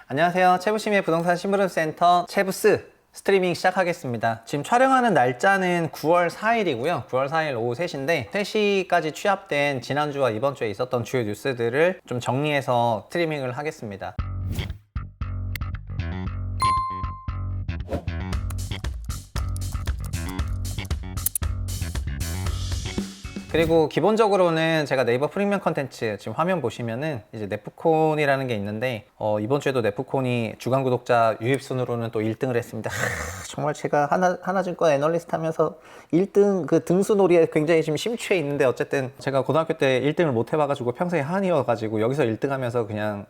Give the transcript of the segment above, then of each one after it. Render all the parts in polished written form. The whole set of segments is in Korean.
안녕하세요. 채부심의 부동산 심부름센터 채부스 스트리밍 시작하겠습니다. 지금 촬영하는 날짜는 9월 4일이고요. 9월 4일 오후 3시인데 3시까지 취합된 지난주와 이번 주에 있었던 주요 뉴스들을 좀 정리해서 스트리밍을 하겠습니다. 그리고 기본적으로는 제가 네이버 프리미엄 컨텐츠 지금 화면 보시면은 이제 네프콘이라는 게 있는데 이번 주에도 네프콘이 주간 구독자 유입 순으로는 또 1등을 했습니다. 정말 제가 하나증권 애널리스트 하면서 1등 그 등수놀이에 굉장히 지금 심취해 있는데, 어쨌든 제가 고등학교 때 1등을 못 해봐가지고 평생에 한이어가지고 여기서 1등 하면서 그냥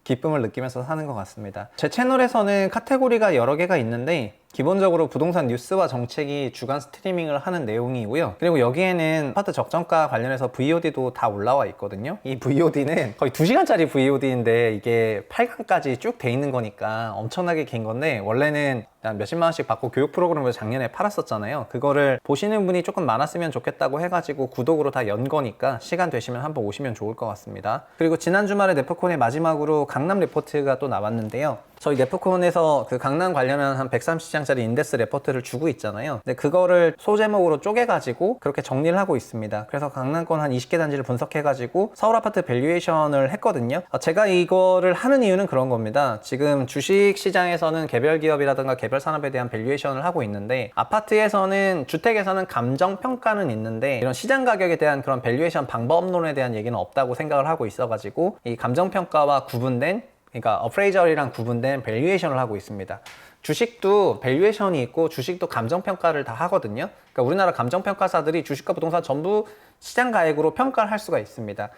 기쁨을 느끼면서 사는 것 같습니다. 제 채널에서는 카테고리가 여러 개가 있는데 기본적으로 부동산 뉴스와 정책이 주간 스트리밍을 하는 내용이고요. 그리고 여기에는 아파트 적정가 관련해서 VOD도 다 올라와 있거든요. 이 VOD는 거의 2시간짜리 VOD인데 이게 8강까지 쭉 돼 있는 거니까 엄청나게 긴 건데, 원래는 몇십만 원씩 받고 교육 프로그램을 작년에 팔았었잖아요. 그거를 보시는 분이 조금 많았으면 좋겠다고 해가지고 구독으로 다 연 거니까 시간 되시면 한번 오시면 좋을 것 같습니다. 그리고 지난 주말에 네프콘의 마지막으로 강남 리포트가 또 나왔는데요. 저희 네프콘에서 그 강남 관련한 한 130장짜리 인덱스 레포트를 주고 있잖아요. 근데 그거를 소제목으로 쪼개가지고 그렇게 정리를 하고 있습니다. 그래서 강남권 한 20개 단지를 분석해가지고 서울 아파트 밸류에이션을 했거든요. 제가 이거를 하는 이유는 그런 겁니다. 지금 주식 시장에서는 개별 기업이라든가 개별 산업에 대한 밸류에이션을 하고 있는데, 아파트에서는 주택에서는 감정평가는 있는데 이런 시장 가격에 대한 그런 밸류에이션 방법론에 대한 얘기는 없다고 생각을 하고 있어가지고 이 감정평가와 구분된, 그러니까 어프레이저리랑 구분된 밸류에이션을 하고 있습니다. 주식도 밸류에이션이 있고 주식도 감정평가를 다 하거든요. 그러니까 우리나라 감정평가사들이 주식과 부동산 전부 시장 가액으로 평가를 할 수가 있습니다.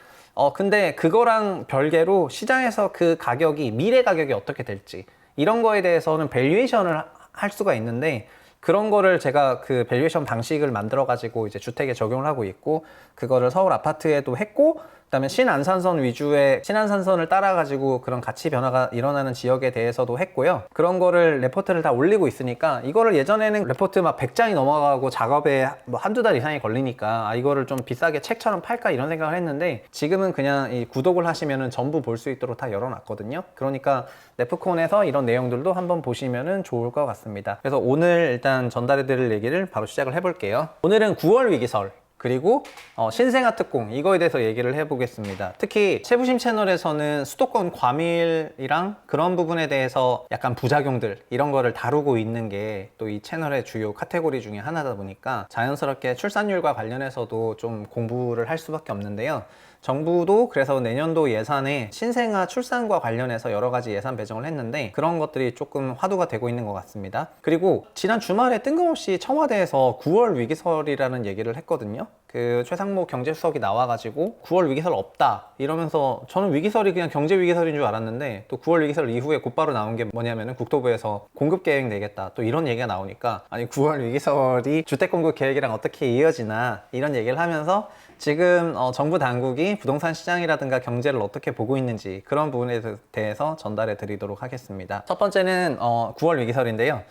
근데 그거랑 별개로 시장에서 그 가격이 미래 가격이 어떻게 될지 이런 거에 대해서는 밸류에이션을 할 수가 있는데, 그런 거를 제가 그 밸류에이션 방식을 만들어 가지고 이제 주택에 적용을 하고 있고, 그거를 서울 아파트에도 했고, 그다음에 신안산선 위주의 신안산선을 따라 가지고 그런 가치 변화가 일어나는 지역에 대해서도 했고요. 그런 거를 레포트를 다 올리고 있으니까, 이거를 예전에는 레포트 막 100장이 넘어가고 작업에 뭐 한두 달 이상이 걸리니까 이거를 좀 비싸게 책처럼 팔까 이런 생각을 했는데, 지금은 그냥 이 구독을 하시면은 전부 볼 수 있도록 다 열어놨거든요. 그러니까 네프콘에서 이런 내용들도 한번 보시면은 좋을 것 같습니다. 그래서 오늘 일단 전달해드릴 얘기를 바로 시작을 해볼게요. 오늘은 9월 위기설 그리고 신생아 특공, 이거에 대해서 얘기를 해보겠습니다. 특히 채부심 채널에서는 수도권 과밀이랑 그런 부분에 대해서 약간 부작용들 이런 거를 다루고 있는 게 또 이 채널의 주요 카테고리 중에 하나다 보니까 자연스럽게 출산율과 관련해서도 좀 공부를 할 수밖에 없는데요. 정부도 그래서 내년도 예산에 신생아 출산과 관련해서 여러 가지 예산 배정을 했는데, 그런 것들이 조금 화두가 되고 있는 것 같습니다. 그리고 지난 주말에 뜬금없이 청와대에서 9월 위기설이라는 얘기를 했거든요. 그 최상목 경제수석이 나와가지고 9월 위기설 없다 이러면서, 저는 위기설이 그냥 경제 위기설인 줄 알았는데, 또 9월 위기설 이후에 곧바로 나온 게 뭐냐면은 국토부에서 공급계획 내겠다 또 이런 얘기가 나오니까, 아니 9월 위기설이 주택공급 계획이랑 어떻게 이어지나 이런 얘기를 하면서 지금 정부 당국이 부동산 시장이라든가 경제를 어떻게 보고 있는지 그런 부분에 대해서 전달해 드리도록 하겠습니다. 첫 번째는 9월 위기설인데요.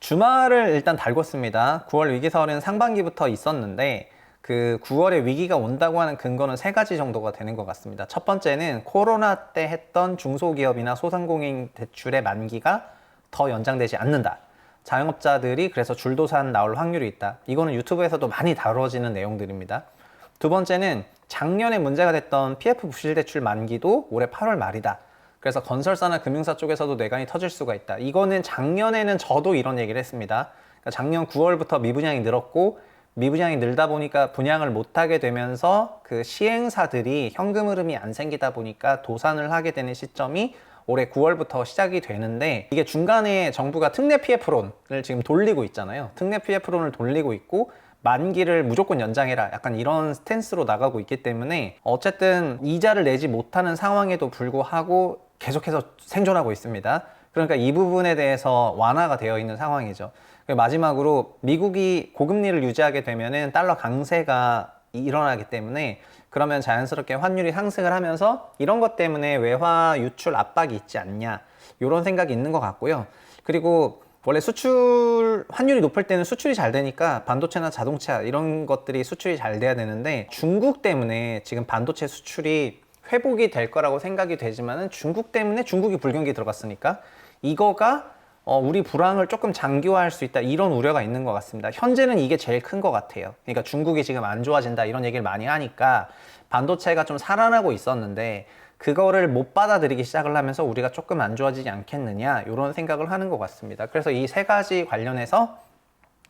주말을 일단 달궜습니다. 9월 위기설은 상반기부터 있었는데 그 9월에 위기가 온다고 하는 근거는 3가지 정도가 되는 것 같습니다. 첫 번째는 코로나 때 했던 중소기업이나 소상공인 대출의 만기가 더 연장되지 않는다. 자영업자들이 그래서 줄도산 나올 확률이 있다. 이거는 유튜브에서도 많이 다뤄지는 내용들입니다. 두 번째는 작년에 문제가 됐던 PF 부실대출 만기도 올해 8월 말이다. 그래서 건설사나 금융사 쪽에서도 뇌관이 터질 수가 있다. 이거는 작년에는 저도 이런 얘기를 했습니다. 그러니까 작년 9월부터 미분양이 늘었고, 미분양이 늘다 보니까 분양을 못하게 되면서 그 시행사들이 현금 흐름이 안 생기다 보니까 도산을 하게 되는 시점이 올해 9월부터 시작이 되는데, 이게 중간에 정부가 특례 PF론을 지금 돌리고 있잖아요. 특례 PF론을 돌리고 있고 만기를 무조건 연장해라 약간 이런 스탠스로 나가고 있기 때문에 어쨌든 이자를 내지 못하는 상황에도 불구하고 계속해서 생존하고 있습니다. 그러니까 이 부분에 대해서 완화가 되어 있는 상황이죠. 마지막으로 미국이 고금리를 유지하게 되면은 달러 강세가 일어나기 때문에, 그러면 자연스럽게 환율이 상승을 하면서 이런 것 때문에 외화 유출 압박이 있지 않냐 이런 생각이 있는 것 같고요. 그리고 원래 수출 환율이 높을 때는 수출이 잘 되니까 반도체나 자동차 이런 것들이 수출이 잘 돼야 되는데, 중국 때문에 지금 반도체 수출이 회복이 될 거라고 생각이 되지만은 중국 때문에 중국이 불경기 들어갔으니까 이거가 우리 불황을 조금 장기화할 수 있다 이런 우려가 있는 것 같습니다. 현재는 이게 제일 큰 것 같아요. 그러니까 중국이 지금 안 좋아진다 이런 얘기를 많이 하니까 반도체가 좀 살아나고 있었는데 그거를 못 받아들이기 시작을 하면서 우리가 조금 안 좋아지지 않겠느냐 이런 생각을 하는 것 같습니다. 그래서 이 세 가지 관련해서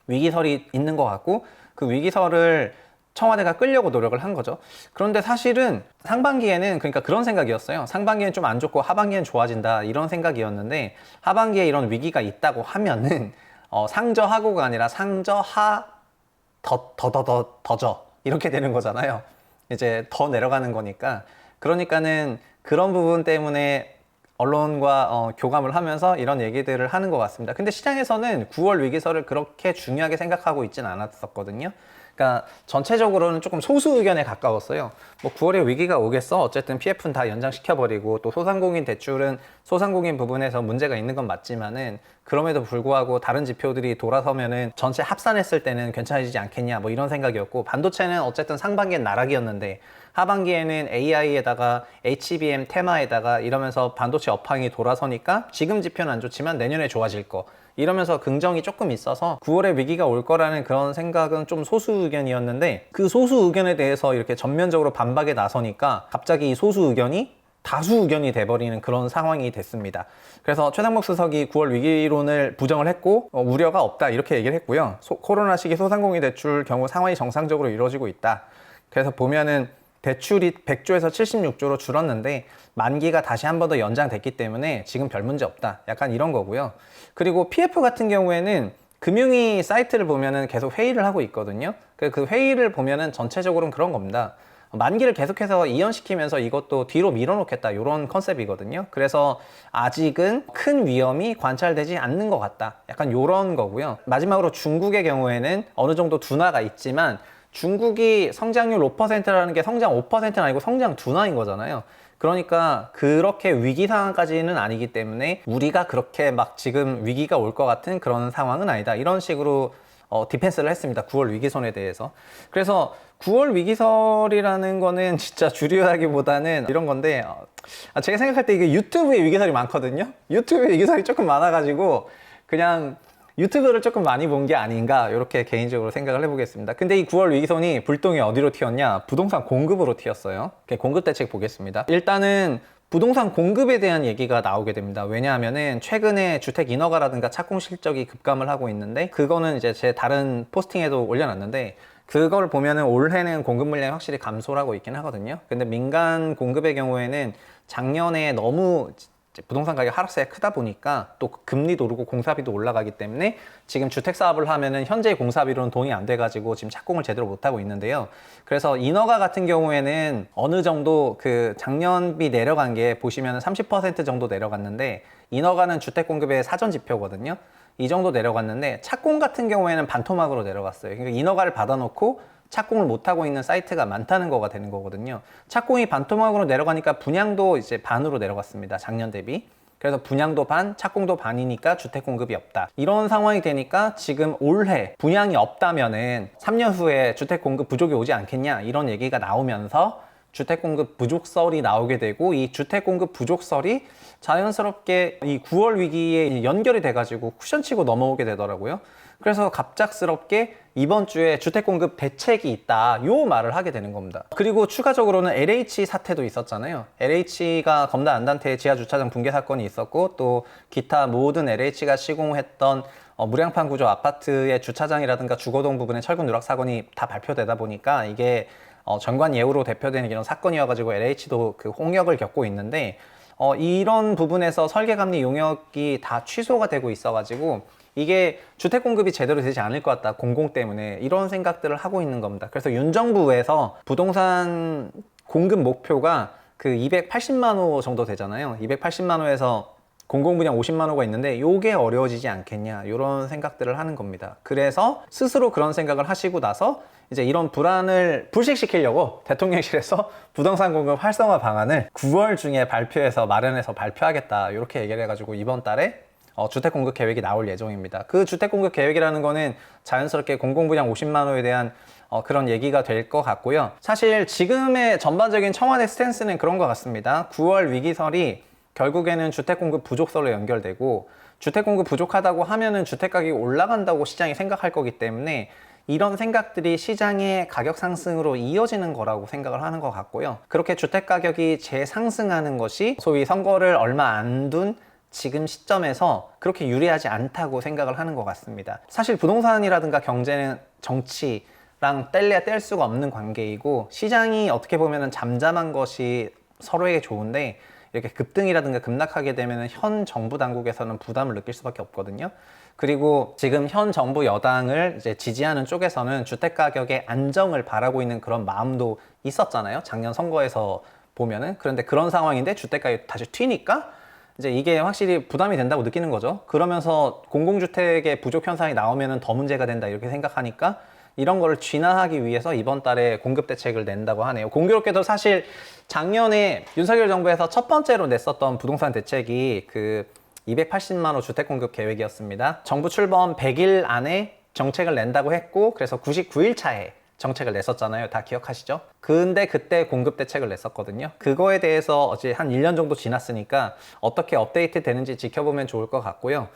위기설이 있는 것 같고 그 위기설을 청와대가 끌려고 노력을 한 거죠. 그런데 사실은 상반기에는 그러니까 그런 생각이었어요. 상반기에는 좀 안 좋고 하반기에는 좋아진다 이런 생각이었는데 하반기에 이런 위기가 있다고 하면은 상저하고가 아니라 상저하 더저 이렇게 되는 거잖아요. 이제 더 내려가는 거니까. 그러니까는 그런 부분 때문에 언론과 교감을 하면서 이런 얘기들을 하는 것 같습니다. 근데 시장에서는 9월 위기설을 그렇게 중요하게 생각하고 있지는 않았었거든요. 그러니까 전체적으로는 조금 소수 의견에 가까웠어요. 뭐 9월에 위기가 오겠어? 어쨌든 PF는 다 연장시켜버리고 또 소상공인 대출은 소상공인 부분에서 문제가 있는 건 맞지만은 그럼에도 불구하고 다른 지표들이 돌아서면은 전체 합산했을 때는 괜찮아지지 않겠냐 뭐 이런 생각이었고 반도체는 어쨌든 상반기엔 나락이었는데 하반기에는 AI에다가 HBM 테마에다가 이러면서 반도체 업황이 돌아서니까 지금 지표는 안 좋지만 내년에 좋아질 거 이러면서 긍정이 조금 있어서 9월에 위기가 올 거라는 그런 생각은 좀 소수 의견이었는데 그 소수 의견에 대해서 이렇게 전면적으로 반박에 나서니까 갑자기 이 소수 의견이 다수 의견이 돼버리는 그런 상황이 됐습니다. 그래서 최상목 수석이 9월 위기론을 부정을 했고 우려가 없다 이렇게 얘기를 했고요. 코로나 시기 소상공인 대출 경우 상환이 정상적으로 이루어지고 있다. 그래서 보면은 대출이 100조에서 76조로 줄었는데 만기가 다시 한 번 더 연장됐기 때문에 지금 별 문제 없다. 약간 이런 거고요. 그리고 PF 같은 경우에는 금융위 사이트를 보면은 계속 회의를 하고 있거든요. 그 회의를 보면은 전체적으로는 그런 겁니다. 만기를 계속해서 이연시키면서 이것도 뒤로 밀어놓겠다 이런 컨셉이거든요. 그래서 아직은 큰 위험이 관찰되지 않는 것 같다. 약간 이런 거고요. 마지막으로 중국의 경우에는 어느 정도 둔화가 있지만 중국이 성장률 5%라는 게 성장 5%는 아니고 성장 둔화인 거잖아요. 그러니까 그렇게 위기 상황까지는 아니기 때문에 우리가 그렇게 막 지금 위기가 올 것 같은 그런 상황은 아니다. 이런 식으로 디펜스를 했습니다. 9월 위기설에 대해서. 그래서 9월 위기설이라는 거는 진짜 주류하기보다는 이런 건데 제가 생각할 때 이게 유튜브에 위기설이 많거든요. 유튜브에 위기설이 조금 많아가지고 그냥 유튜브를 조금 많이 본 게 아닌가 이렇게 개인적으로 생각을 해보겠습니다. 근데 이 9월 위기선이 불똥이 어디로 튀었냐? 부동산 공급으로 튀었어요. 공급 대책 보겠습니다. 일단은 부동산 공급에 대한 얘기가 나오게 됩니다. 왜냐하면은 최근에 주택 인허가라든가 착공 실적이 급감을 하고 있는데 그거는 이제 제 다른 포스팅에도 올려놨는데 그걸 보면은 올해는 공급 물량이 확실히 감소를 하고 있긴 하거든요. 근데 민간 공급의 경우에는 작년에 너무 부동산 가격 하락세가 크다 보니까 또 금리도 오르고 공사비도 올라가기 때문에 지금 주택 사업을 하면은 현재 공사비로는 돈이 안 돼가지고 지금 착공을 제대로 못 하고 있는데요. 그래서 인허가 같은 경우에는 어느 정도 그 작년비 내려간 게 보시면 30% 정도 내려갔는데 인허가는 주택 공급의 사전 지표거든요. 이 정도 내려갔는데 착공 같은 경우에는 반토막으로 내려갔어요. 그러니까 인허가를 받아놓고 착공을 못하고 있는 사이트가 많다는 거가 되는 거거든요. 착공이 반토막으로 내려가니까 분양도 이제 반으로 내려갔습니다. 작년 대비. 그래서 분양도 반, 착공도 반이니까 주택 공급이 없다. 이런 상황이 되니까 지금 올해 분양이 없다면은 3년 후에 주택 공급 부족이 오지 않겠냐 이런 얘기가 나오면서 주택 공급 부족설이 나오게 되고 이 주택 공급 부족설이 자연스럽게 이 9월 위기에 연결이 돼가지고 쿠션치고 넘어오게 되더라고요. 그래서 갑작스럽게 이번 주에 주택 공급 대책이 있다 요 말을 하게 되는 겁니다. 그리고 추가적으로는 LH 사태도 있었잖아요. LH가 검단 안단태 지하주차장 붕괴 사건이 있었고 또 기타 모든 LH가 시공했던 무량판 구조 아파트의 주차장이라든가 주거동 부분의 철근 누락 사건이 다 발표되다 보니까 이게 전관 예우로 대표되는 이런 사건이어가지고 LH도 그 홍역을 겪고 있는데 이런 부분에서 설계감리 용역이 다 취소가 되고 있어가지고 이게 주택 공급이 제대로 되지 않을 것 같다 공공 때문에 이런 생각들을 하고 있는 겁니다. 그래서 윤 정부에서 부동산 공급 목표가 그 280만 호 정도 되잖아요. 280만 호에서 공공 분양 50만 호가 있는데 요게 어려워지지 않겠냐 이런 생각들을 하는 겁니다. 그래서 스스로 그런 생각을 하시고 나서 이제 이런 불안을 불식시키려고 대통령실에서 부동산 공급 활성화 방안을 9월 중에 발표해서 마련해서 발표하겠다 이렇게 얘기를 해가지고 이번 달에 주택 공급 계획이 나올 예정입니다. 그 주택 공급 계획이라는 거는 자연스럽게 공공분양 50만 호에 대한 그런 얘기가 될 것 같고요. 사실 지금의 전반적인 청와대 스탠스는 그런 것 같습니다. 9월 위기설이 결국에는 주택 공급 부족설로 연결되고, 주택 공급 부족하다고 하면은 주택 가격이 올라간다고 시장이 생각할 거기 때문에 이런 생각들이 시장의 가격 상승으로 이어지는 거라고 생각을 하는 것 같고요. 그렇게 주택 가격이 재상승하는 것이 소위 선거를 얼마 안 둔 지금 시점에서 그렇게 유리하지 않다고 생각을 하는 것 같습니다. 사실 부동산이라든가 경제는 정치랑 뗄래야 뗄 수가 없는 관계이고, 시장이 어떻게 보면 잠잠한 것이 서로에게 좋은데 이렇게 급등이라든가 급락하게 되면 현 정부 당국에서는 부담을 느낄 수밖에 없거든요. 그리고 지금 현 정부 여당을 이제 지지하는 쪽에서는 주택 가격의 안정을 바라고 있는 그런 마음도 있었잖아요. 작년 선거에서 보면은. 그런데 그런 상황인데 주택 가격이 다시 튀니까 이제 이게 확실히 부담이 된다고 느끼는 거죠. 그러면서 공공주택의 부족 현상이 나오면은 더 문제가 된다 이렇게 생각하니까 이런 거를 진화하기 위해서 이번 달에 공급 대책을 낸다고 하네요. 공교롭게도 사실 작년에 윤석열 정부에서 첫 번째로 냈었던 부동산 대책이 그 280만 호 주택 공급 계획이었습니다. 정부 출범 100일 안에 정책을 낸다고 했고, 그래서 99일 차에 정책을 냈었잖아요. 다 기억하시죠? 근데 그때 공급 대책을 냈었거든요. 그거에 대해서 어제 한 1년 정도 지났으니까 어떻게 업데이트 되는지 지켜보면 좋을 것 같고요.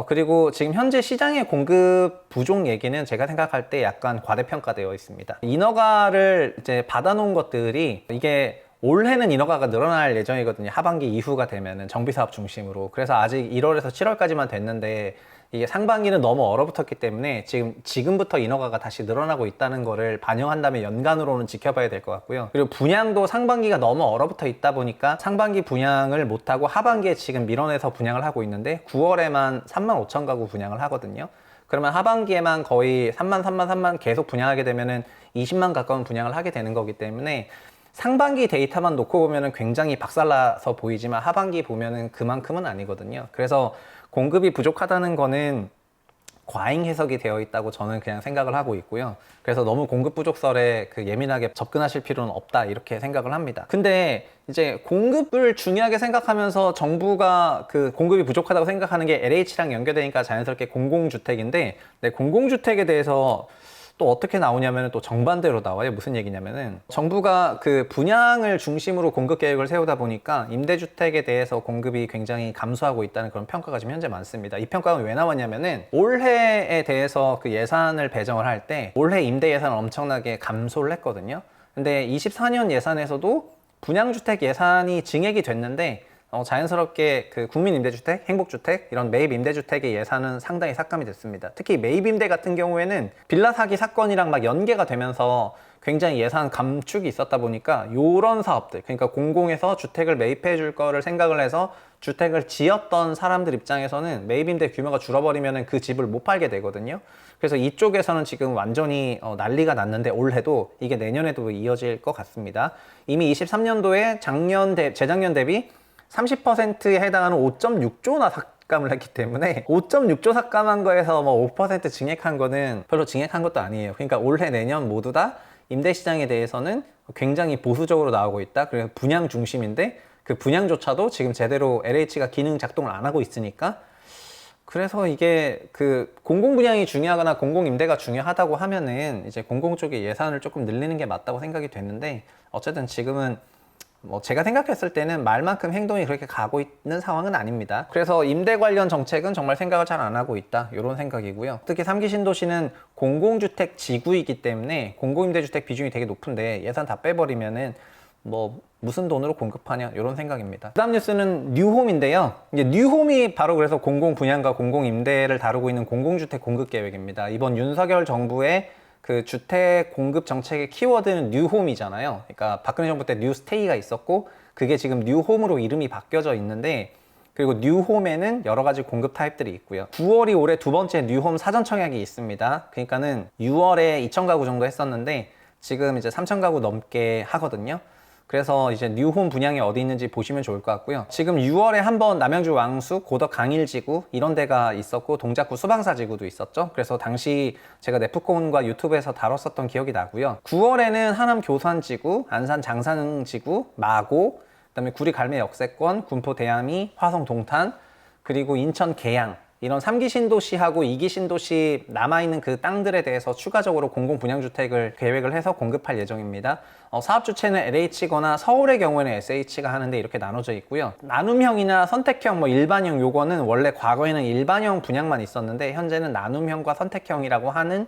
그리고 지금 현재 시장의 공급 부족 얘기는 제가 생각할 때 약간 과대평가되어 있습니다. 인허가를 이제 받아놓은 것들이 이게 올해는 인허가가 늘어날 예정이거든요. 하반기 이후가 되면은 정비사업 중심으로. 그래서 아직 1월에서 7월까지만 됐는데 이게 상반기는 너무 얼어붙었기 때문에 지금부터 인허가가 다시 늘어나고 있다는 거를 반영한다면 연간으로는 지켜봐야 될 것 같고요. 그리고 분양도 상반기가 너무 얼어붙어 있다 보니까 상반기 분양을 못하고 하반기에 지금 밀어내서 분양을 하고 있는데 9월에만 3만 5천 가구 분양을 하거든요. 그러면 하반기에만 거의 3만 계속 분양하게 되면은 20만 가까운 분양을 하게 되는 거기 때문에 상반기 데이터만 놓고 보면은 굉장히 박살나서 보이지만 하반기 보면은 그만큼은 아니거든요. 그래서 공급이 부족하다는 거는 과잉 해석이 되어 있다고 저는 그냥 생각을 하고 있고요. 그래서 너무 공급 부족설에 예민하게 접근하실 필요는 없다 이렇게 생각을 합니다. 근데 이제 공급을 중요하게 생각하면서 정부가 공급이 부족하다고 생각하는 게 LH랑 연결되니까 자연스럽게 공공주택인데, 네, 공공주택에 대해서 또 어떻게 나오냐면 또 정반대로 나와요. 무슨 얘기냐면은 정부가 분양을 중심으로 공급 계획을 세우다 보니까 임대주택에 대해서 공급이 굉장히 감소하고 있다는 그런 평가가 지금 현재 많습니다. 이 평가가 왜 나왔냐면은 올해에 대해서 예산을 배정을 할 때 올해 임대 예산을 엄청나게 감소를 했거든요. 근데 24년 예산에서도 분양주택 예산이 증액이 됐는데 자연스럽게 국민임대주택, 행복주택 이런 매입임대주택의 예산은 상당히 삭감이 됐습니다. 특히 매입임대 같은 경우에는 빌라 사기 사건이랑 막 연계가 되면서 굉장히 예산 감축이 있었다 보니까 이런 사업들, 그러니까 공공에서 주택을 매입해 줄 거를 생각을 해서 주택을 지었던 사람들 입장에서는 매입임대 규모가 줄어버리면 그 집을 못 팔게 되거든요. 그래서 이쪽에서는 지금 완전히 난리가 났는데 올해도 이게 내년에도 이어질 것 같습니다. 이미 23년도에 재작년 대비 30%에 해당하는 5.6조나 삭감을 했기 때문에 5.6조 삭감한 거에서 5% 증액한 거는 별로 증액한 것도 아니에요. 그러니까 올해 내년 모두 다 임대시장에 대해서는 굉장히 보수적으로 나오고 있다. 그래서 분양 중심인데 그 분양조차도 지금 제대로 LH가 기능 작동을 안 하고 있으니까, 그래서 이게 공공분양이 중요하거나 공공임대가 중요하다고 하면은 이제 공공 쪽의 예산을 조금 늘리는 게 맞다고 생각이 됐는데, 어쨌든 지금은 제가 생각했을 때는 말만큼 행동이 그렇게 가고 있는 상황은 아닙니다. 그래서 임대 관련 정책은 정말 생각을 잘 안 하고 있다 이런 생각이고요. 특히 3기 신도시는 공공주택 지구이기 때문에 공공임대주택 비중이 되게 높은데 예산 다 빼버리면은 무슨 돈으로 공급하냐 이런 생각입니다. 그 다음 뉴스는 뉴홈인데요. 이제 뉴홈이 바로 그래서 공공분양과 공공임대를 다루고 있는 공공주택 공급계획입니다. 이번 윤석열 정부의 주택 공급 정책의 키워드는 뉴홈이잖아요. 그러니까 박근혜 정부 때 뉴스테이가 있었고 그게 지금 뉴홈으로 이름이 바뀌어져 있는데, 그리고 뉴홈에는 여러 가지 공급 타입들이 있고요. 9월이 올해 두 번째 뉴홈 사전 청약이 있습니다. 그러니까는 6월에 2,000 가구 정도 했었는데 지금 이제 3,000 가구 넘게 하거든요. 그래서 이제 뉴홈 분양이 어디 있는지 보시면 좋을 것 같고요. 지금 6월에 한번 남양주 왕수, 고덕 강일지구 이런 데가 있었고 동작구 수방사지구도 있었죠. 그래서 당시 제가 네프콘과 유튜브에서 다뤘었던 기억이 나고요. 9월에는 하남 교산지구, 안산 장산지구, 마고, 그다음에 구리 갈매 역세권, 군포 대암이, 화성 동탄, 그리고 인천 계양 이런 3기 신도시하고 2기 신도시 남아있는 그 땅들에 대해서 추가적으로 공공분양주택을 계획을 해서 공급할 예정입니다. 사업주체는 LH거나 서울의 경우에는 SH가 하는데 이렇게 나눠져 있고요. 나눔형이나 선택형, 일반형 요거는 원래 과거에는 일반형 분양만 있었는데 현재는 나눔형과 선택형이라고 하는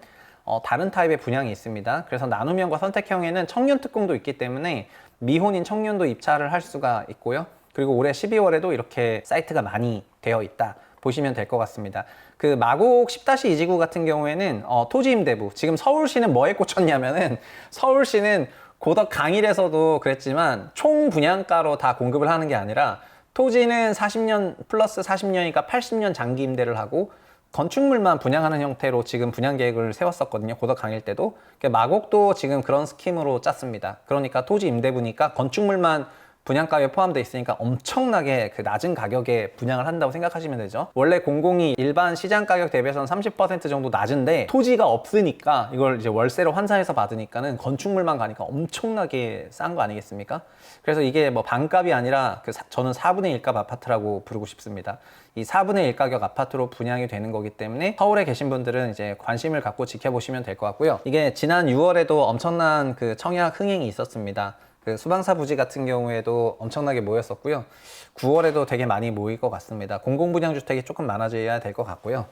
다른 타입의 분양이 있습니다. 그래서 나눔형과 선택형에는 청년특공도 있기 때문에 미혼인 청년도 입찰을 할 수가 있고요. 그리고 올해 12월에도 이렇게 사이트가 많이 되어 있다 보시면 될 것 같습니다. 그 마곡 10-2지구 같은 경우에는 토지임대부, 지금 서울시는 뭐에 꽂혔냐면은 서울시는 고덕 강일에서도 그랬지만 총 분양가로 다 공급을 하는 게 아니라 토지는 40년 플러스 40년이니까 80년 장기 임대를 하고 건축물만 분양하는 형태로 지금 분양 계획을 세웠었거든요. 고덕 강일 때도. 마곡도 지금 그런 스킴으로 짰습니다. 그러니까 토지 임대부니까 건축물만 분양가에 포함되어 있으니까 엄청나게 그 낮은 가격에 분양을 한다고 생각하시면 되죠. 원래 공공이 일반 시장 가격 대비해서는 30% 정도 낮은데 토지가 없으니까 이걸 이제 월세로 환산해서 받으니까는 건축물만 가니까 엄청나게 싼 거 아니겠습니까? 그래서 이게 뭐 반값이 아니라 저는 4분의 1값 아파트라고 부르고 싶습니다. 이 4분의 1 가격 아파트로 분양이 되는 거기 때문에 서울에 계신 분들은 이제 관심을 갖고 지켜보시면 될 것 같고요. 이게 지난 6월에도 엄청난 그 청약 흥행이 있었습니다. 그 수방사 부지 같은 경우에도 엄청나게 모였었고요. 9월에도 되게 많이 모일 것 같습니다. 공공분양주택이 조금 많아져야 될 것 같고요.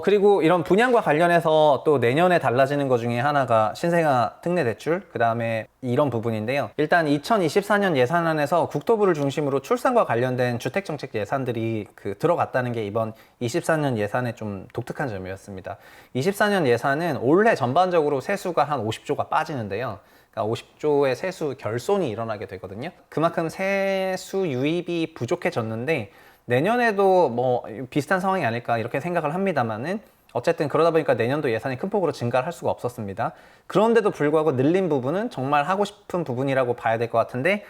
그리고 이런 분양과 관련해서 또 내년에 달라지는 것 중에 하나가 신생아 특례 대출, 그 다음에 이런 부분인데요. 일단 2024년 예산안에서 국토부를 중심으로 출산과 관련된 주택정책 예산들이 들어갔다는 게 이번 24년 예산의 좀 독특한 점이었습니다. 24년 예산은 올해 전반적으로 세수가 한 50조가 빠지는데요. 50조의 세수 결손이 일어나게 되거든요. 그만큼 세수 유입이 부족해졌는데 내년에도 뭐 비슷한 상황이 아닐까 이렇게 생각을 합니다만은 어쨌든 그러다 보니까 내년도 예산이 큰 폭으로 증가를 할 수가 없었습니다. 그런데도 불구하고 늘린 부분은 정말 하고 싶은 부분이라고 봐야 될 것 같은데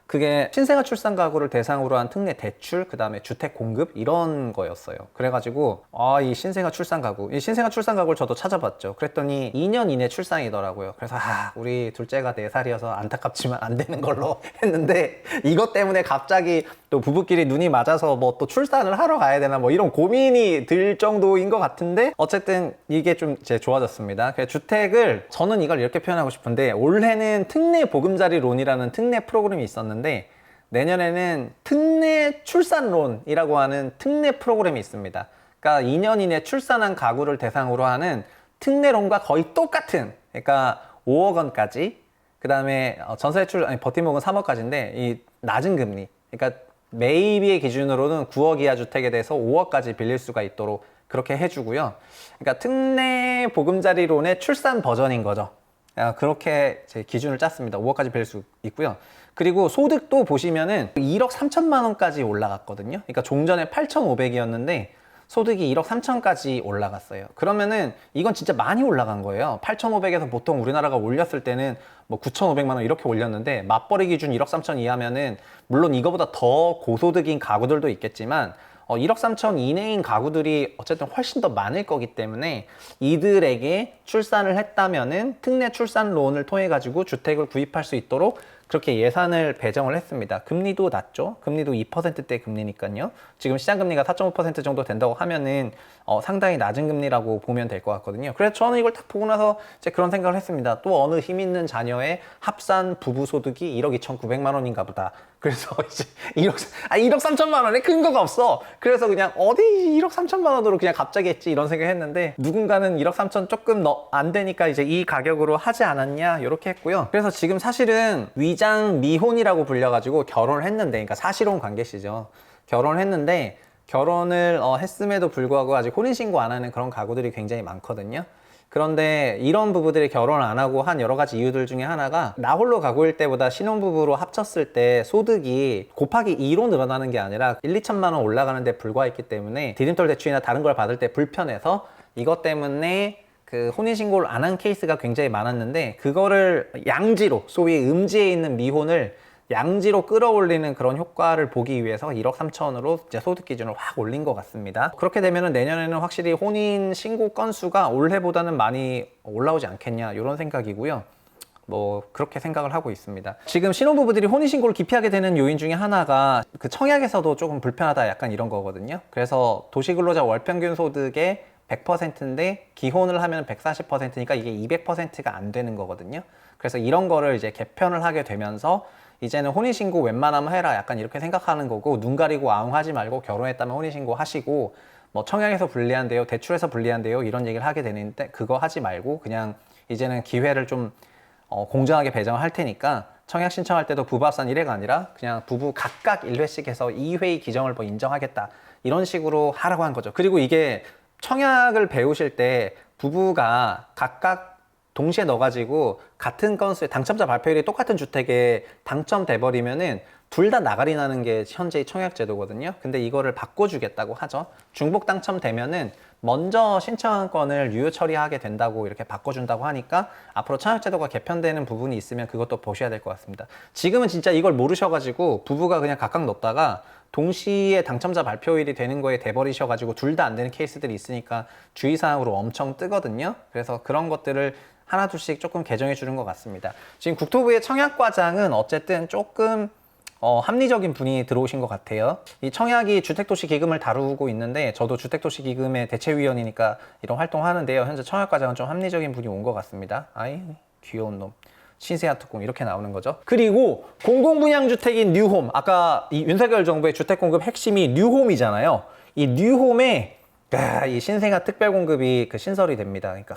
그게 신생아 출산 가구를 대상으로 한 특례 대출, 그 다음에 주택 공급 이런 거였어요. 그래가지고 이 신생아 출산 가구를 저도 찾아봤죠. 그랬더니 2년 이내 출산이더라고요. 그래서 우리 둘째가 4살이어서 안타깝지만 안 되는 걸로 했는데 이것 때문에 갑자기 또 부부끼리 눈이 맞아서 뭐 또 출산을 하러 가야 되나 뭐 이런 고민이 들 정도인 것 같은데 어쨌든 이게 좀 이제 좋아졌습니다. 그래서 주택을 저는 이걸 이렇게 표현하고 싶은데 올해는 특례 보금자리론이라는 특례 프로그램이 있었는데 내년에는 특례 출산론이라고 하는 특례 프로그램이 있습니다. 그러니까 2년 이내 출산한 가구를 대상으로 하는 특례론과 거의 똑같은, 그러니까 5억 원까지, 그 다음에 버팀목은 3억까지인데 이 낮은 금리, 그러니까 매입의 기준으로는 9억 이하 주택에 대해서 5억까지 빌릴 수가 있도록 그렇게 해주고요. 그러니까 특례 보금자리론의 출산 버전인 거죠. 그렇게 제 기준을 짰습니다. 5억까지 빌릴 수 있고요. 그리고 소득도 보시면은 1억 3천만 원까지 올라갔거든요. 그러니까 종전에 8,500이었는데 소득이 1억 3천까지 올라갔어요. 그러면은 이건 진짜 많이 올라간 거예요. 8,500에서 보통 우리나라가 올렸을 때는 뭐 9,500만 원 이렇게 올렸는데 맞벌이 기준 1억 3천 이하면은 물론 이거보다 더 고소득인 가구들도 있겠지만 1억 3천 이내인 가구들이 어쨌든 훨씬 더 많을 거기 때문에 이들에게 출산을 했다면은 특례 출산론을 통해 가지고 주택을 구입할 수 있도록 그렇게 예산을 배정을 했습니다. 금리도 낮죠. 금리도 2%대 금리니까요. 지금 시장금리가 4.5% 정도 된다고 하면은 상당히 낮은 금리라고 보면 될 것 같거든요. 그래서 저는 이걸 딱 보고 나서 이제 그런 생각을 했습니다. 또 어느 힘 있는 자녀의 합산 부부 소득이 1억 2,900만 원인가 보다. 그래서 이제 1억 3천만 원에 근거가 없어. 그래서 그냥 어디 1억 3천만 원으로 그냥 갑자기 했지 이런 생각 했는데 누군가는 1억 3천 조금 안 되니까 이제 이 가격으로 하지 않았냐 이렇게 했고요. 그래서 지금 사실은 위장 미혼이라고 불려가지고 결혼을 했는데, 그러니까 사실혼 관계시죠. 결혼을 했는데 결혼을 했음에도 불구하고 아직 혼인신고 안 하는 그런 가구들이 굉장히 많거든요. 그런데 이런 부부들이 결혼을 안 하고 한 여러 가지 이유들 중에 하나가 나 홀로 가구일 때보다 신혼부부로 합쳤을 때 소득이 곱하기 2로 늘어나는 게 아니라 1, 2천만 원 올라가는 데 불과했기 때문에 디딤돌 대출이나 다른 걸 받을 때 불편해서 이것 때문에 그 혼인신고를 안 한 케이스가 굉장히 많았는데 그거를 양지로, 소위 음지에 있는 미혼을 양지로 끌어올리는 그런 효과를 보기 위해서 1억 3천으로 이제 소득 기준을 확 올린 것 같습니다. 그렇게 되면 내년에는 확실히 혼인 신고 건수가 올해보다는 많이 올라오지 않겠냐 이런 생각이고요. 뭐 그렇게 생각을 하고 있습니다. 지금 신혼부부들이 혼인신고를 기피하게 되는 요인 중에 하나가 그 청약에서도 조금 불편하다 약간 이런 거거든요. 그래서 도시근로자 월평균 소득의 100%인데 기혼을 하면 140%니까 이게 200%가 안 되는 거거든요. 그래서 이런 거를 이제 개편을 하게 되면서 이제는 혼인신고 웬만하면 해라 약간 이렇게 생각하는 거고, 눈 가리고 아웅하지 말고 결혼했다면 혼인신고 하시고, 뭐 청약에서 불리한데요, 대출에서 불리한데요 이런 얘기를 하게 되는데, 그거 하지 말고 그냥 이제는 기회를 좀 공정하게 배정을 할 테니까 청약 신청할 때도 부부 합산 1회가 아니라 그냥 부부 각각 1회씩 해서 2회의 기정을 뭐 인정하겠다 이런 식으로 하라고 한 거죠. 그리고 이게 청약을 배우실 때 부부가 각각 동시에 넣어가지고 같은 건수의 당첨자 발표일이 똑같은 주택에 당첨돼 버리면은 둘 다 나가리 나는 게 현재의 청약 제도거든요. 근데 이거를 바꿔주겠다고 하죠. 중복 당첨되면은 먼저 신청한 건을 유효 처리하게 된다고 이렇게 바꿔준다고 하니까 앞으로 청약 제도가 개편되는 부분이 있으면 그것도 보셔야 될 것 같습니다. 지금은 진짜 이걸 모르셔가지고 부부가 그냥 각각 넣었다가 동시에 당첨자 발표일이 되는 거에 돼버리셔가지고 둘 다 안 되는 케이스들이 있으니까 주의사항으로 엄청 뜨거든요. 그래서 그런 것들을 하나 둘씩 조금 개정해 주는 것 같습니다. 지금 국토부의 청약과장은 어쨌든 조금 합리적인 분이 들어오신 것 같아요. 이 청약이 주택도시기금을 다루고 있는데 저도 주택도시기금의 대체위원이니까 이런 활동을 하는데요. 현재 청약과장은 좀 합리적인 분이 온 것 같습니다. 아이 귀여운 놈. 신세한 특공 이렇게 나오는 거죠. 그리고 공공분양주택인 뉴홈, 아까 이 윤석열 정부의 주택공급 핵심이 뉴홈이잖아요. 이 뉴홈에 이 신생아 특별공급이 그 신설이 됩니다. 그러니까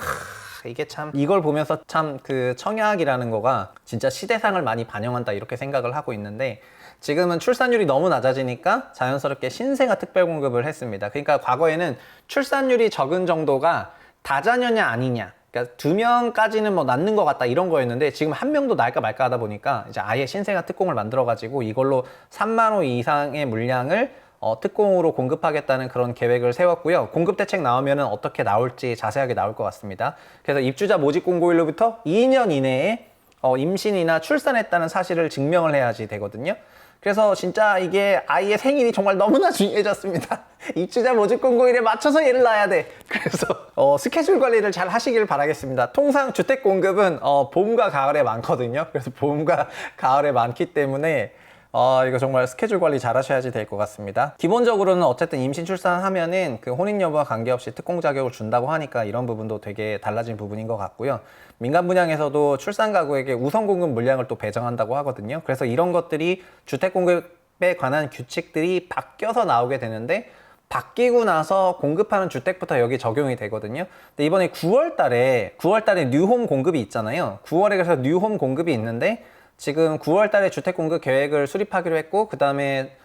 이게 참, 이걸 보면서 참 그 청약이라는 거가 진짜 시대상을 많이 반영한다 이렇게 생각을 하고 있는데, 지금은 출산율이 너무 낮아지니까 자연스럽게 신생아 특별공급을 했습니다. 그러니까 과거에는 출산율이 적은 정도가 다자녀냐 아니냐, 그러니까 2명까지는 뭐 낳는 것 같다 이런 거였는데, 지금 1명도 낳을까 말까 하다 보니까 이제 아예 신생아 특공을 만들어 가지고 이걸로 3만 호 이상의 물량을 특공으로 공급하겠다는 그런 계획을 세웠고요. 공급 대책 나오면은 어떻게 나올지 자세하게 나올 것 같습니다. 그래서 입주자 모집 공고일로부터 2년 이내에 임신이나 출산했다는 사실을 증명을 해야지 되거든요. 그래서 진짜 이게 아이의 생일이 정말 너무나 중요해졌습니다. 입주자 모집 공고일에 맞춰서 얘를 낳아야 돼. 그래서 스케줄 관리를 잘 하시길 바라겠습니다. 통상 주택 공급은 봄과 가을에 많거든요. 그래서 봄과 가을에 많기 때문에 이거 정말 스케줄 관리 잘 하셔야지 될 것 같습니다. 기본적으로는 어쨌든 임신 출산하면은 그 혼인 여부와 관계없이 특공 자격을 준다고 하니까 이런 부분도 되게 달라진 부분인 것 같고요. 민간 분양에서도 출산 가구에게 우선 공급 물량을 또 배정한다고 하거든요. 그래서 이런 것들이 주택 공급에 관한 규칙들이 바뀌어서 나오게 되는데, 바뀌고 나서 공급하는 주택부터 여기 적용이 되거든요. 근데 이번에 9월 달에 뉴홈 공급이 있잖아요. 9월에 그래서 뉴홈 공급이 있는데, 지금 9월 달에 주택 공급 계획을 수립하기로 했고, 그 다음에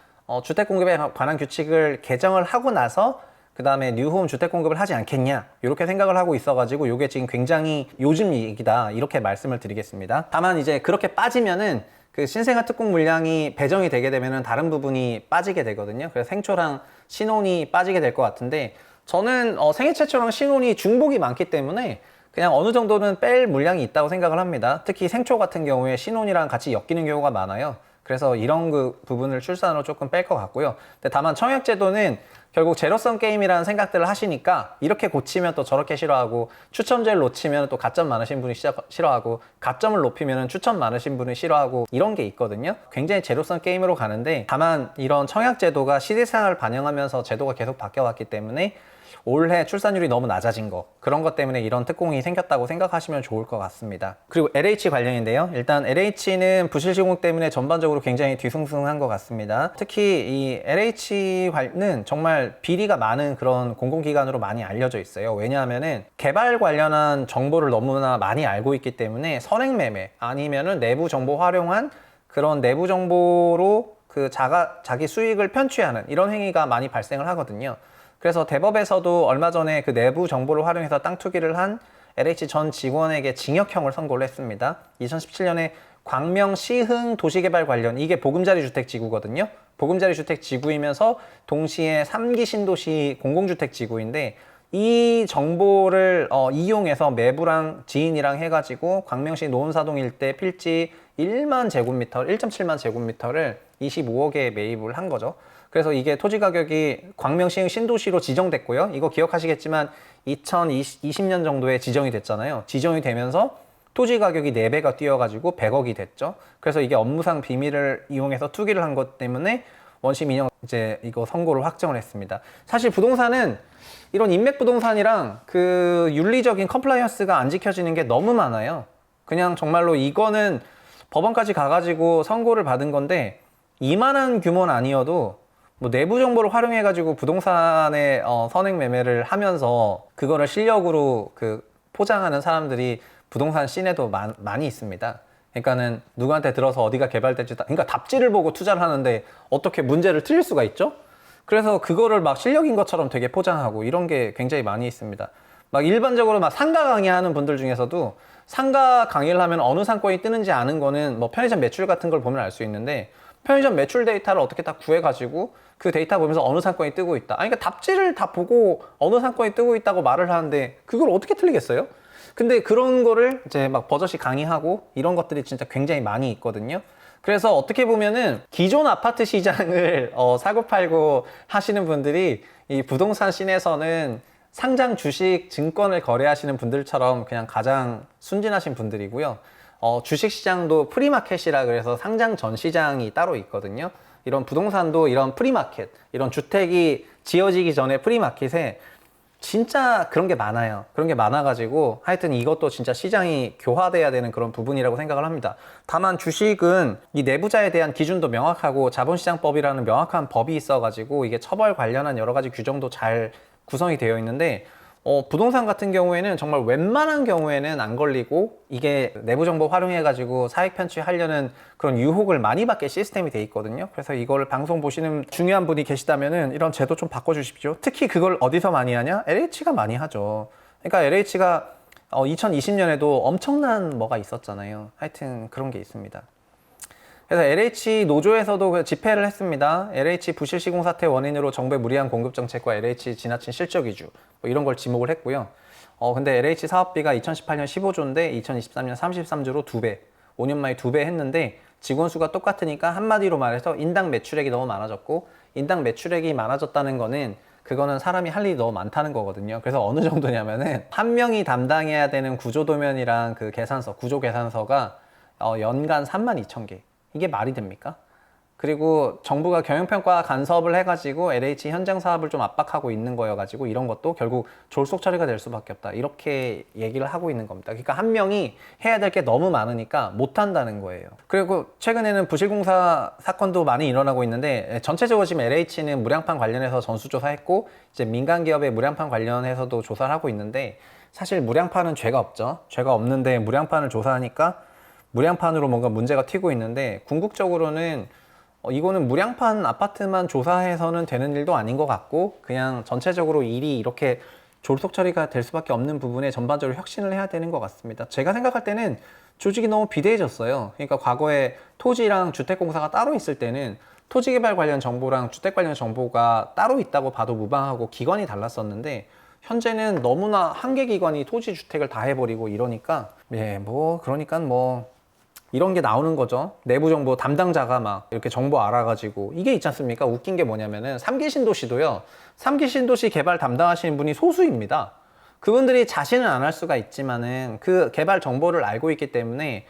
주택 공급에 관한 규칙을 개정을 하고 나서 그 다음에 뉴홈 주택 공급을 하지 않겠냐 이렇게 생각을 하고 있어가지고, 이게 지금 굉장히 요즘 얘기다 이렇게 말씀을 드리겠습니다. 다만 이제 그렇게 빠지면은 그 신생아 특공 물량이 배정이 되게 되면은 다른 부분이 빠지게 되거든요. 그래서 생초랑 신혼이 빠지게 될 것 같은데, 저는 생애 최초랑 신혼이 중복이 많기 때문에 그냥 어느 정도는 뺄 물량이 있다고 생각을 합니다. 특히 생초 같은 경우에 신혼이랑 같이 엮이는 경우가 많아요. 그래서 이런 그 부분을 출산으로 조금 뺄 것 같고요. 근데 다만 청약제도는 결국 제로섬 게임이라는 생각들을 하시니까, 이렇게 고치면 또 저렇게 싫어하고, 추첨제를 놓치면 또 가점 많으신 분이 싫어하고, 가점을 높이면 추첨 많으신 분이 싫어하고, 이런 게 있거든요. 굉장히 제로섬 게임으로 가는데, 다만 이런 청약제도가 시대상을 반영하면서 제도가 계속 바뀌어왔기 때문에 올해 출산율이 너무 낮아진 거, 그런 것 때문에 이런 특공이 생겼다고 생각하시면 좋을 것 같습니다. 그리고 LH 관련인데요. 일단 LH는 부실 시공 때문에 전반적으로 굉장히 뒤숭숭한 것 같습니다. 특히 이 LH는 정말 비리가 많은 그런 공공기관으로 많이 알려져 있어요. 왜냐하면은 개발 관련한 정보를 너무나 많이 알고 있기 때문에 선행매매 아니면은 내부 정보 활용한 그런 내부 정보로 그 자기 수익을 편취하는 이런 행위가 많이 발생을 하거든요. 그래서 대법에서도 얼마 전에 그 내부 정보를 활용해서 땅 투기를 한 LH 전 직원에게 징역형을 선고를 했습니다. 2017년에 광명시흥 도시개발 관련, 이게 보금자리 주택 지구거든요. 보금자리 주택 지구이면서 동시에 3기 신도시 공공주택 지구인데, 이 정보를 이용해서 매부랑 지인이랑 해가지고 광명시 노원사동 일대 필지 1만 제곱미터, 1.7만 제곱미터를 25억에 매입을 한 거죠. 그래서 이게 토지 가격이 광명시흥 신도시로 지정됐고요. 이거 기억하시겠지만 2020년 정도에 지정이 됐잖아요. 지정이 되면서 토지 가격이 4배가 뛰어가지고 100억이 됐죠. 그래서 이게 업무상 비밀을 이용해서 투기를 한 것 때문에 원심 인용 이제 이거 선고를 확정을 했습니다. 사실 부동산은 이런 인맥 부동산이랑 그 윤리적인 컴플라이언스가 안 지켜지는 게 너무 많아요. 그냥 정말로 이거는 법원까지 가가지고 선고를 받은 건데 이만한 규모는 아니어도 뭐 내부 정보를 활용해 가지고 부동산의 선행 매매를 하면서 그거를 실력으로 그 포장하는 사람들이 부동산 씬에도 많이 있습니다. 그러니까는 누구한테 들어서 어디가 개발될지 그러니까 답지를 보고 투자를 하는데 어떻게 문제를 틀릴 수가 있죠? 그래서 그거를 막 실력인 것처럼 되게 포장하고 이런 게 굉장히 많이 있습니다. 막 일반적으로 막 상가 강의하는 분들 중에서도 상가 강의를 하면 어느 상권이 뜨는지 아는 거는 뭐 편의점 매출 같은 걸 보면 알 수 있는데 편의점 매출 데이터를 어떻게 딱 구해가지고 그 데이터 보면서 어느 상권이 뜨고 있다. 아니, 그러니까 답지를 다 보고 어느 상권이 뜨고 있다고 말을 하는데 그걸 어떻게 틀리겠어요? 근데 그런 거를 이제 막 버젓이 강의하고 이런 것들이 진짜 굉장히 많이 있거든요. 그래서 어떻게 보면은 기존 아파트 시장을 사고팔고 하시는 분들이 이 부동산 씬에서는 상장 주식 증권을 거래하시는 분들처럼 그냥 가장 순진하신 분들이고요. 주식 시장도 프리마켓이라 그래서 상장 전 시장이 따로 있거든요. 이런 부동산도 이런 프리마켓, 이런 주택이 지어지기 전에 프리마켓에 진짜 그런 게 많아요. 그런 게 많아가지고 하여튼 이것도 진짜 시장이 교화돼야 되는 그런 부분이라고 생각을 합니다. 다만 주식은 이 내부자에 대한 기준도 명확하고 자본시장법이라는 명확한 법이 있어가지고 이게 처벌 관련한 여러 가지 규정도 잘 구성이 되어 있는데 부동산 같은 경우에는 정말 웬만한 경우에는 안 걸리고 이게 내부 정보 활용해 가지고 사익 편취하려는 그런 유혹을 많이 받게 시스템이 돼 있거든요. 그래서 이걸 방송 보시는 중요한 분이 계시다면은 이런 제도 좀 바꿔 주십시오. 특히 그걸 어디서 많이 하냐? LH가 많이 하죠. 그러니까 LH가 2020년에도 엄청난 뭐가 있었잖아요. 하여튼 그런 게 있습니다. 그래서 LH 노조에서도 집회를 했습니다. LH 부실 시공 사태 원인으로 정부의 무리한 공급 정책과 LH 지나친 실적 위주 뭐 이런 걸 지목을 했고요. 근데 LH 사업비가 2018년 15조인데 2023년 33조로 2배, 5년 만에 2배 했는데 직원 수가 똑같으니까 한마디로 말해서 인당 매출액이 너무 많아졌고 인당 매출액이 많아졌다는 거는 그거는 사람이 할 일이 너무 많다는 거거든요. 그래서 어느 정도냐면은 한 명이 담당해야 되는 구조도면이랑 그 계산서, 구조 계산서가 연간 32,000개. 이게 말이 됩니까? 그리고 정부가 경영평가 간섭을 해가지고 LH 현장 사업을 좀 압박하고 있는 거여가지고 이런 것도 결국 졸속 처리가 될 수밖에 없다. 이렇게 얘기를 하고 있는 겁니다. 그러니까 한 명이 해야 될 게 너무 많으니까 못한다는 거예요. 그리고 최근에는 부실공사 사건도 많이 일어나고 있는데 전체적으로 지금 LH는 무량판 관련해서 전수조사했고 이제 민간기업의 무량판 관련해서도 조사를 하고 있는데 사실 무량판은 죄가 없죠. 죄가 없는데 무량판을 조사하니까 무량판으로 뭔가 문제가 튀고 있는데 궁극적으로는 이거는 무량판 아파트만 조사해서는 되는 일도 아닌 것 같고 그냥 전체적으로 일이 이렇게 졸속 처리가 될 수밖에 없는 부분에 전반적으로 혁신을 해야 되는 것 같습니다. 제가 생각할 때는 조직이 너무 비대해졌어요. 그러니까 과거에 토지랑 주택공사가 따로 있을 때는 토지개발 관련 정보랑 주택 관련 정보가 따로 있다고 봐도 무방하고 기관이 달랐었는데 현재는 너무나 한 개 기관이 토지 주택을 다 해버리고 이러니까 그러니까 이런 게 나오는 거죠. 내부 정보 담당자가 막 이렇게 정보 알아가지고 이게 있지 않습니까? 웃긴 게 뭐냐면은 3기 신도시도요. 3기 신도시 개발 담당하시는 분이 소수입니다. 그분들이 자신은 안 할 수가 있지만은 그 개발 정보를 알고 있기 때문에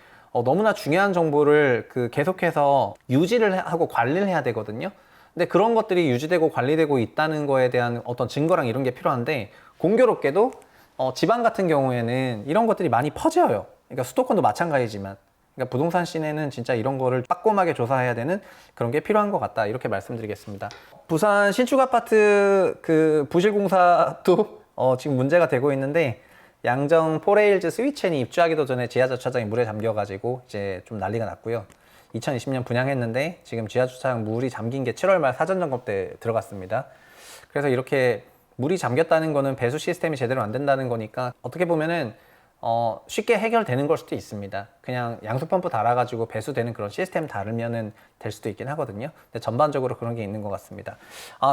너무나 중요한 정보를 계속해서 유지를 하고 관리를 해야 되거든요. 근데 그런 것들이 유지되고 관리되고 있다는 거에 대한 어떤 증거랑 이런 게 필요한데 공교롭게도 지방 같은 경우에는 이런 것들이 많이 퍼져요. 그러니까 수도권도 마찬가지지만 그러니까 부동산 씬에는 진짜 이런 거를 빠꼼하게 조사해야 되는 그런 게 필요한 것 같다 이렇게 말씀드리겠습니다. 부산 신축 아파트 부실공사도 지금 문제가 되고 있는데 양정 포레일즈 스위첸이 입주하기도 전에 지하주차장이 물에 잠겨가지고 이제 좀 난리가 났고요. 2020년 분양했는데 지금 지하주차장 물이 잠긴 게 7월 말 사전점검 때 들어갔습니다. 그래서 이렇게 물이 잠겼다는 거는 배수 시스템이 제대로 안 된다는 거니까 어떻게 보면은 쉽게 해결되는 걸 수도 있습니다. 그냥 양수펌프 달아가지고 배수되는 그런 시스템 다르면은 될 수도 있긴 하거든요. 근데 전반적으로 그런 게 있는 것 같습니다.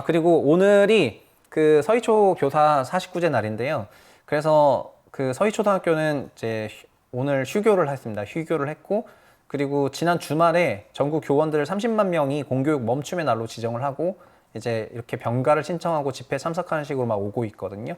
그리고 오늘이 그 서희초 교사 49제 날인데요. 그래서 그 서희초등학교는 이제 오늘 휴교를 했습니다. 휴교를 했고, 그리고 지난 주말에 전국 교원들 30만 명이 공교육 멈춤의 날로 지정을 하고 이제 이렇게 병가를 신청하고 집회에 참석하는 식으로 막 오고 있거든요.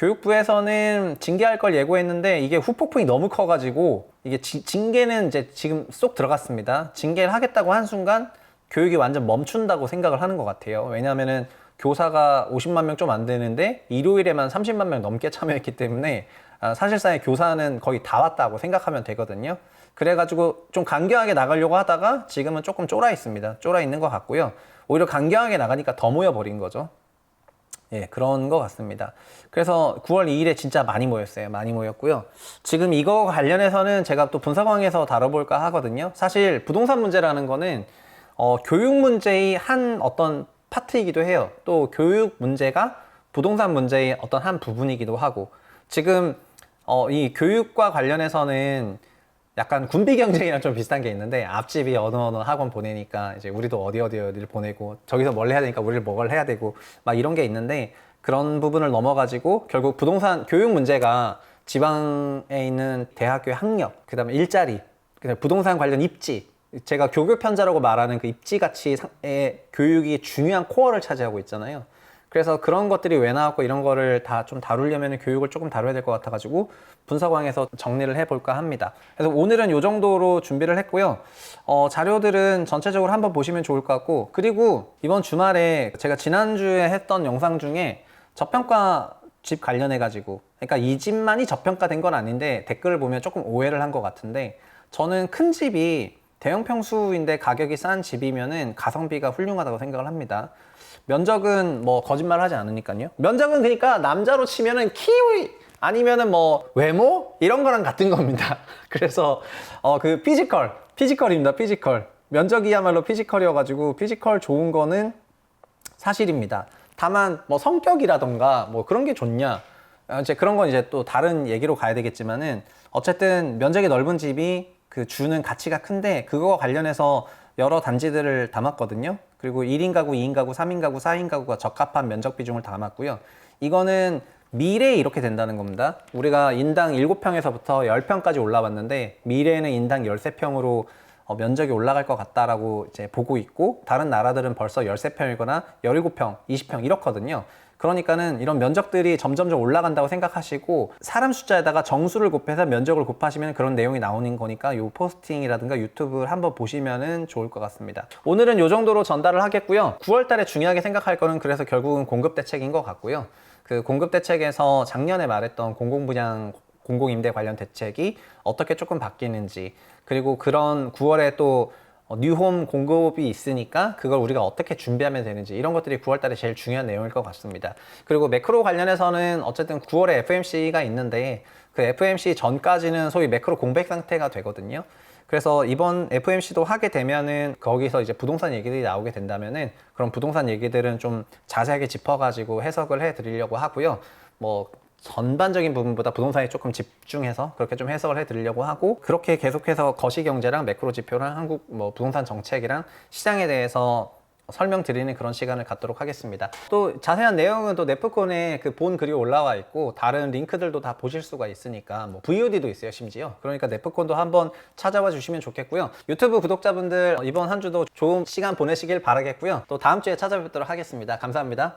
교육부에서는 징계할 걸 예고했는데 이게 후폭풍이 너무 커가지고 이게 징계는 이제 지금 쏙 들어갔습니다. 징계를 하겠다고 한 순간 교육이 완전 멈춘다고 생각을 하는 것 같아요. 왜냐하면은 교사가 50만 명 좀 안 되는데 일요일에만 30만 명 넘게 참여했기 때문에 사실상의 교사는 거의 다 왔다고 생각하면 되거든요. 그래가지고 좀 강경하게 나가려고 하다가 지금은 조금 쫄아 있습니다. 쫄아 있는 것 같고요. 오히려 강경하게 나가니까 더 모여버린 거죠. 예, 그런 것 같습니다. 그래서 9월 2일에 진짜 많이 모였어요. 많이 모였고요. 지금 이거 관련해서는 제가 또 분석왕에서 다뤄볼까 하거든요. 사실 부동산 문제라는 거는 교육 문제의 한 어떤 파트이기도 해요. 또 교육 문제가 부동산 문제의 어떤 한 부분이기도 하고, 지금 이 교육과 관련해서는 약간 군비 경쟁이랑 좀 비슷한 게 있는데, 앞집이 어느 학원 보내니까 이제 우리도 어디를 보내고, 저기서 뭘 해야 되니까 우리를 뭘 해야 되고 막 이런 게 있는데, 그런 부분을 넘어가지고 결국 부동산 교육 문제가 지방에 있는 대학교의 학력, 그 다음에 일자리, 부동산 관련 입지, 제가 교교 편자라고 말하는 그 입지 가치의 교육이 중요한 코어를 차지하고 있잖아요. 그래서 그런 것들이 왜 나왔고 이런 거를 다 좀 다루려면 교육을 조금 다뤄야 될 것 같아가지고 분석왕에서 정리를 해볼까 합니다. 그래서 오늘은 이 정도로 준비를 했고요. 자료들은 전체적으로 한번 보시면 좋을 것 같고, 그리고 이번 주말에 제가 지난주에 했던 영상 중에 저평가 집 관련해가지고, 그러니까 이 집만이 저평가된 건 아닌데 댓글을 보면 조금 오해를 한 것 같은데, 저는 큰 집이 대형 평수인데 가격이 싼 집이면은 가성비가 훌륭하다고 생각을 합니다. 면적은 뭐 거짓말 하지 않으니까요. 면적은 그러니까 남자로 치면은 키 아니면은 뭐 외모 이런 거랑 같은 겁니다. 그래서 그 피지컬입니다. 피지컬. 면적이야말로 피지컬이어가지고 피지컬 좋은 거는 사실입니다. 다만 뭐 성격이라던가 뭐 그런 게 좋냐, 이제 그런 건 이제 또 다른 얘기로 가야 되겠지만은, 어쨌든 면적이 넓은 집이 그 주는 가치가 큰데, 그거와 관련해서 여러 단지들을 담았거든요. 그리고 1인 가구, 2인 가구, 3인 가구, 4인 가구가 적합한 면적 비중을 담았고요. 이거는 미래에 이렇게 된다는 겁니다. 우리가 인당 7평에서부터 10평까지 올라왔는데, 미래에는 인당 13평으로 면적이 올라갈 것 같다라고 이제 보고 있고, 다른 나라들은 벌써 13평이거나 17평, 20평 이렇거든요. 그러니까는 이런 면적들이 점점 올라간다고 생각하시고, 사람 숫자에다가 정수를 곱해서 면적을 곱하시면 그런 내용이 나오는 거니까 요 포스팅이라든가 유튜브를 한번 보시면은 좋을 것 같습니다. 오늘은 요 정도로 전달을 하겠고요. 9월 달에 중요하게 생각할 거는 그래서 결국은 공급 대책인 것 같고요. 그 공급 대책에서 작년에 말했던 공공분양 공공임대 관련 대책이 어떻게 조금 바뀌는지, 그리고 그런 9월에 또 뉴홈 공급이 있으니까 그걸 우리가 어떻게 준비하면 되는지, 이런 것들이 9월 달에 제일 중요한 내용일 것 같습니다. 그리고 매크로 관련해서는 어쨌든 9월에 FMC가 있는데, 그 FMC 전까지는 소위 매크로 공백 상태가 되거든요. 그래서 이번 FMC도 하게 되면은 거기서 이제 부동산 얘기들이 나오게 된다면은, 그런 부동산 얘기들은 좀 자세하게 짚어가지고 해석을 해 드리려고 하고요. 뭐 전반적인 부분보다 부동산에 조금 집중해서 그렇게 좀 해석을 해드리려고 하고, 그렇게 계속해서 거시경제랑 매크로 지표랑 한국 뭐 부동산 정책이랑 시장에 대해서 설명드리는 그런 시간을 갖도록 하겠습니다. 또 자세한 내용은 또 네프콘에 그 본 글이 올라와 있고, 다른 링크들도 다 보실 수가 있으니까, 뭐 VOD도 있어요 심지어. 그러니까 네프콘도 한번 찾아와 주시면 좋겠고요. 유튜브 구독자분들 이번 한 주도 좋은 시간 보내시길 바라겠고요. 또 다음 주에 찾아뵙도록 하겠습니다. 감사합니다.